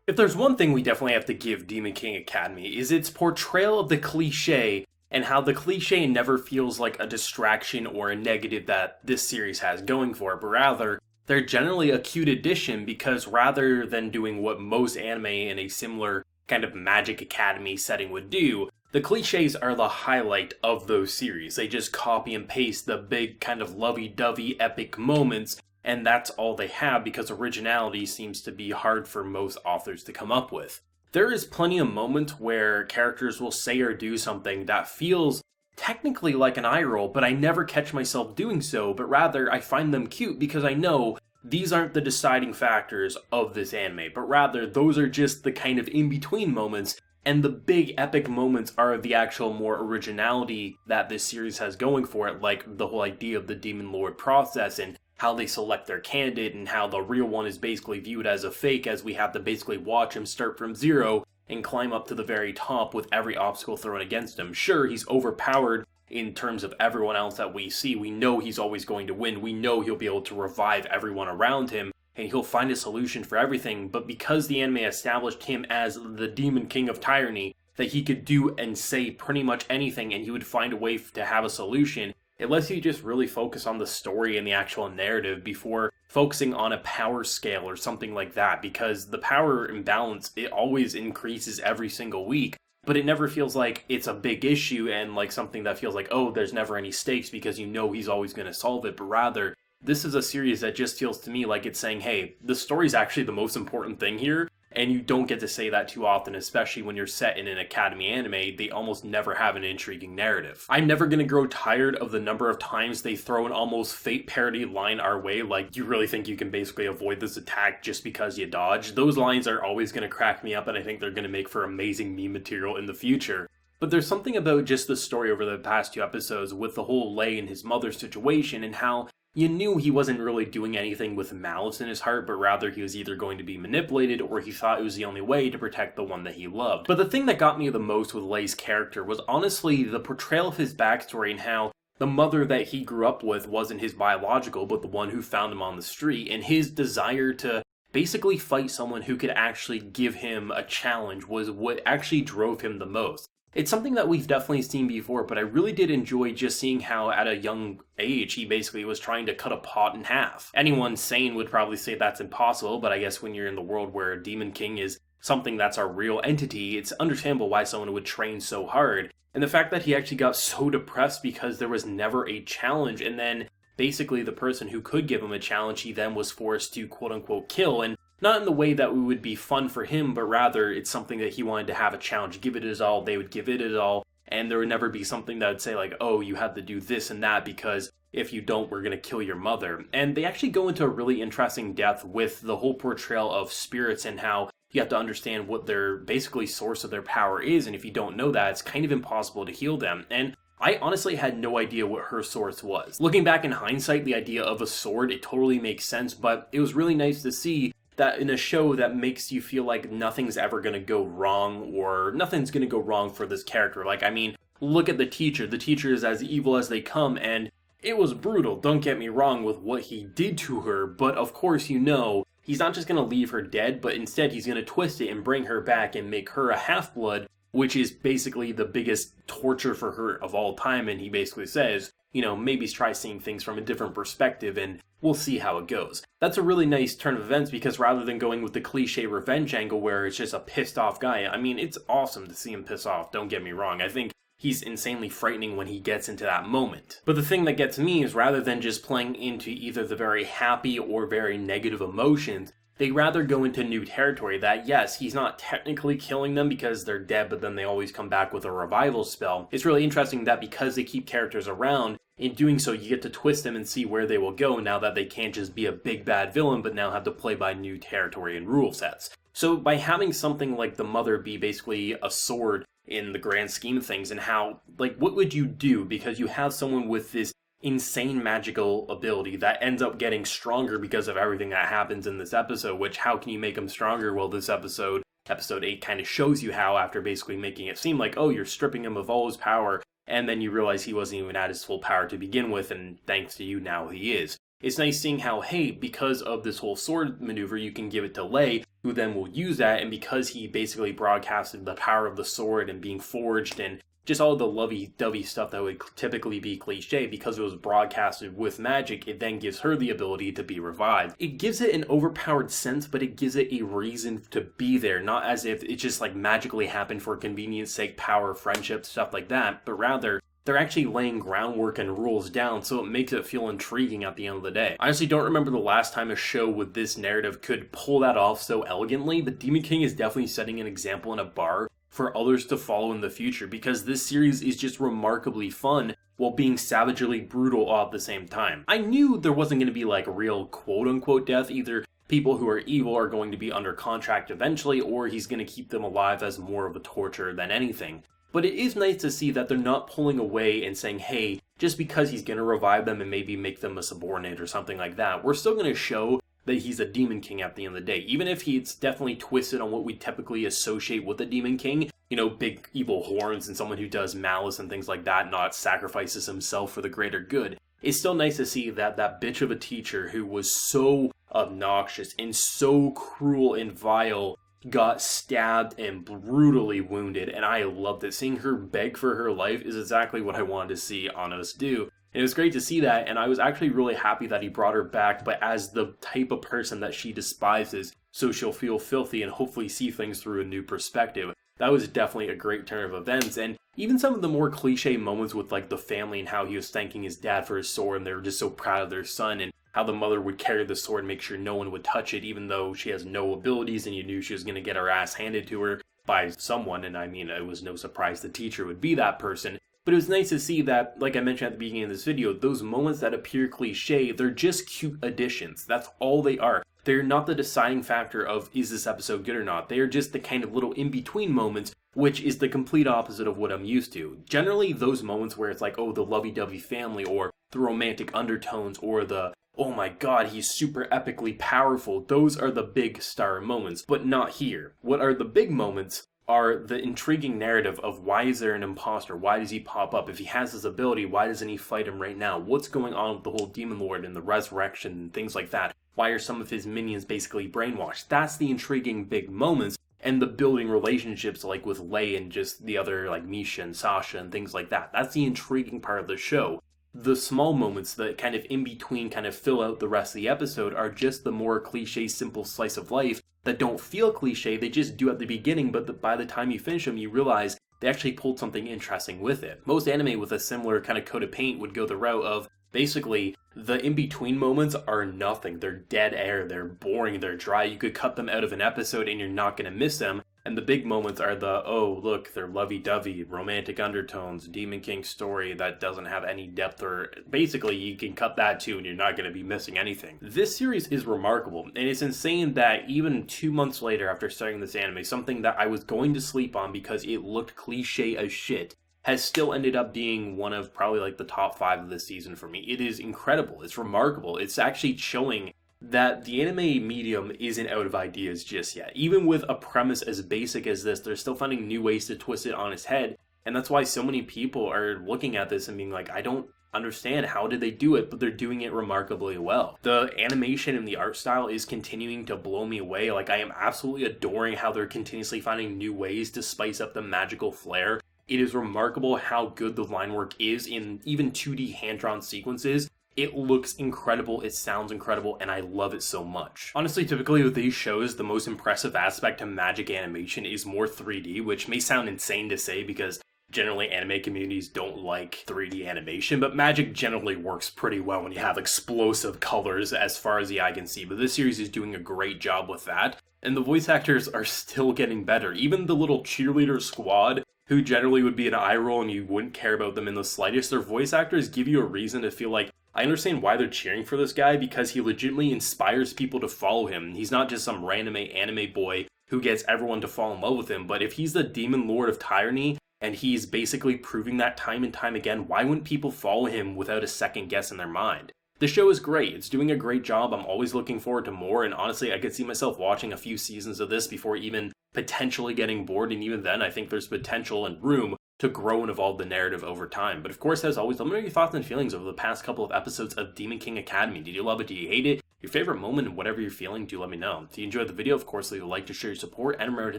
If there's one thing we definitely have to give Demon King Academy is its portrayal of the cliche and how the cliche never feels like a distraction or a negative that this series has going for it, but rather they're generally a cute addition because rather than doing what most anime in a similar kind of Magic Academy setting would do, the cliches are the highlight of those series. They just copy and paste the big kind of lovey-dovey epic moments, and that's all they have because originality seems to be hard for most authors to come up with. There is plenty of moments where characters will say or do something that feels technically like an eye roll, but I never catch myself doing so, but rather I find them cute because I know these aren't the deciding factors of this anime, but rather those are just the kind of in-between moments, and the big epic moments are the actual more originality that this series has going for it, like the whole idea of the Demon Lord process and how they select their candidate and how the real one is basically viewed as a fake as we have to basically watch him start from zero and climb up to the very top with every obstacle thrown against him. Sure, he's overpowered in terms of everyone else that we see. We know he's always going to win. We know he'll be able to revive everyone around him and he'll find a solution for everything. But because the anime established him as the Demon King of Tyranny, that he could do and say pretty much anything and he would find a way to have a solution, it lets you just really focus on the story and the actual narrative before focusing on a power scale or something like that, because the power imbalance, it always increases every single week, but it never feels like it's a big issue and like something that feels like, oh, there's never any stakes because you know he's always going to solve it, but rather, this is a series that just feels to me like it's saying, hey, the story's actually the most important thing here, and you don't get to say that too often, especially when you're set in an Academy anime. They almost never have an intriguing narrative. I'm never gonna grow tired of the number of times they throw an almost Fate parody line our way, like, you really think you can basically avoid this attack just because you dodge? Those lines are always gonna crack me up, and I think they're gonna make for amazing meme material in the future. But there's something about just the story over the past 2 episodes with the whole Lei and his mother situation and how you knew he wasn't really doing anything with malice in his heart, but rather he was either going to be manipulated or he thought it was the only way to protect the one that he loved. But the thing that got me the most with Lei's character was honestly the portrayal of his backstory and how the mother that he grew up with wasn't his biological, but the one who found him on the street, and his desire to basically fight someone who could actually give him a challenge was what actually drove him the most. It's something that we've definitely seen before, but I really did enjoy just seeing how at a young age he basically was trying to cut a pot in half. Anyone sane would probably say that's impossible, but I guess when you're in the world where Demon King is something that's a real entity, it's understandable why someone would train so hard. And the fact that he actually got so depressed because there was never a challenge, and then basically the person who could give him a challenge he then was forced to quote-unquote kill, and not in the way that would be fun for him, but rather it's something that he wanted to have a challenge, give it his all, they would give it his all, and there would never be something that would say like, oh, you have to do this and that because if you don't, we're going to kill your mother. And they actually go into a really interesting depth with the whole portrayal of spirits and how you have to understand what their basically source of their power is, and if you don't know that, it's kind of impossible to heal them. And I honestly had no idea what her source was. Looking back in hindsight, the idea of a sword, it totally makes sense, but it was really nice to see that in a show that makes you feel like nothing's ever going to go wrong or nothing's going to go wrong for this character. Like, I mean, look at the teacher. The teacher is as evil as they come, and it was brutal, don't get me wrong, with what he did to her, but of course you know, he's not just going to leave her dead, but instead he's going to twist it and bring her back and make her a half-blood, which is basically the biggest torture for her of all time, and he basically says, you know, maybe try seeing things from a different perspective and we'll see how it goes. That's a really nice turn of events because rather than going with the cliche revenge angle where it's just a pissed off guy, I mean, it's awesome to see him piss off, don't get me wrong. I think he's insanely frightening when he gets into that moment. But the thing that gets me is rather than just playing into either the very happy or very negative emotions, they rather go into new territory that, yes, he's not technically killing them because they're dead, but then they always come back with a revival spell. It's really interesting that because they keep characters around, in doing so you get to twist them and see where they will go now that they can't just be a big bad villain, but now have to play by new territory and rule sets. So by having something like the mother be basically a sword in the grand scheme of things, and how, like, what would you do? Because you have someone with this insane magical ability that ends up getting stronger because of everything that happens in this episode, which how can you make him stronger? Well, this episode 8 kind of shows you how, after basically making it seem like, oh, you're stripping him of all his power, and then you realize he wasn't even at his full power to begin with, and thanks to you, now he is. it's nice seeing how, hey, because of this whole sword maneuver, you can give it to Lei, who then will use that, and because he basically broadcasted the power of the sword and being forged and just all the lovey-dovey stuff that would typically be cliche, because it was broadcasted with magic, it then gives her the ability to be revived. It gives it an overpowered sense, but it gives it a reason to be there, not as if it just like magically happened for convenience sake, power, friendship, stuff like that, but rather they're actually laying groundwork and rules down, so it makes it feel intriguing at the end of the day. I honestly don't remember the last time a show with this narrative could pull that off so elegantly, but Demon King is definitely setting an example in a bar for others to follow in the future, because this series is just remarkably fun while being savagely brutal all at the same time. I knew there wasn't going to be like real quote-unquote death. Either people who are evil are going to be under contract eventually, or he's going to keep them alive as more of a torture than anything. But it is nice to see that they're not pulling away and saying, hey, just because he's going to revive them and maybe make them a subordinate or something like that, we're still going to show that he's a Demon King at the end of the day. Even if he's definitely twisted on what we typically associate with a Demon King, you know, big evil horns and someone who does malice and things like that, not sacrifices himself for the greater good. It's still nice to see that that bitch of a teacher who was so obnoxious and so cruel and vile got stabbed and brutally wounded, and I loved it. Seeing her beg for her life is exactly what I wanted to see Anos do. And it was great to see that, and I was actually really happy that he brought her back, but as the type of person that she despises, so she'll feel filthy and hopefully see things through a new perspective. That was definitely a great turn of events, and even some of the more cliche moments with like the family and how he was thanking his dad for his sword, and they were just so proud of their son, and how the mother would carry the sword and make sure no one would touch it, even though she has no abilities, and you knew she was going to get her ass handed to her by someone, and I mean, it was no surprise the teacher would be that person. But it was nice to see that, like I mentioned at the beginning of this video, those moments that appear cliche, they're just cute additions. That's all they are. They're not the deciding factor of, is this episode good or not? They are just the kind of little in-between moments, which is the complete opposite of what I'm used to. Generally, those moments where it's like, oh, the lovey-dovey family, or the romantic undertones, or the, oh my god, he's super epically powerful, those are the big star moments, but not here. What are the big moments are the intriguing narrative of why is there an imposter? Why does he pop up? If he has his ability, why doesn't he fight him right now? What's going on with the whole Demon Lord and the resurrection and things like that? Why are some of his minions basically brainwashed? That's the intriguing big moments, and the building relationships like with Lei and just the other like Misha and Sasha and things like that. That's the intriguing part of the show. The small moments that kind of in between kind of fill out the rest of the episode are just the more cliche, simple slice of life that don't feel cliche, they just do at the beginning, but by the time you finish them, you realize they actually pulled something interesting with it. Most anime with a similar kind of coat of paint would go the route of, basically, the in-between moments are nothing. They're dead air, they're boring, they're dry. You could cut them out of an episode and you're not going to miss them. And the big moments are the, oh, look, they're lovey-dovey, romantic undertones, Demon King story that doesn't have any depth, or basically you can cut that too and you're not going to be missing anything. This series is remarkable, and it's insane that even 2 months later after starting this anime, something that I was going to sleep on because it looked cliche as shit, has still ended up being one of probably like the top 5 of this season for me. It is incredible, it's remarkable, it's actually showing that the anime medium isn't out of ideas just yet. Even with a premise as basic as this, they're still finding new ways to twist it on its head, and that's why so many people are looking at this and being like, I don't understand how did they do it, but they're doing it remarkably well. The animation and the art style is continuing to blow me away. Like, I am absolutely adoring how they're continuously finding new ways to spice up the magical flair. It is remarkable how good the line work is in even 2D hand-drawn sequences. It looks incredible, it sounds incredible, and I love it so much. Honestly, typically with these shows, the most impressive aspect to magic animation is more 3D, which may sound insane to say because generally anime communities don't like 3D animation, but magic generally works pretty well when you have explosive colors as far as the eye can see, but this series is doing a great job with that, and the voice actors are still getting better. Even the little cheerleader squad, who generally would be an eye roll and you wouldn't care about them in the slightest, their voice actors give you a reason to feel like, I understand why they're cheering for this guy, because he legitimately inspires people to follow him. He's not just some random anime boy who gets everyone to fall in love with him, but if he's the Demon Lord of Tyranny, and he's basically proving that time and time again, why wouldn't people follow him without a second guess in their mind? The show is great, it's doing a great job, I'm always looking forward to more, and honestly I could see myself watching a few seasons of this before even potentially getting bored, and even then I think there's potential and room to grow and evolve the narrative over time. But of course, as always, let me know your thoughts and feelings over the past couple of episodes of Demon King Academy. Did you love it? Did you hate it? Your favorite moment and whatever you're feeling, do let me know. If you enjoyed the video, of course, leave a like to show your support, and remember to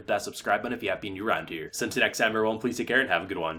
hit that subscribe button if you happen to be new around here. So until next time, everyone, please take care and have a good one.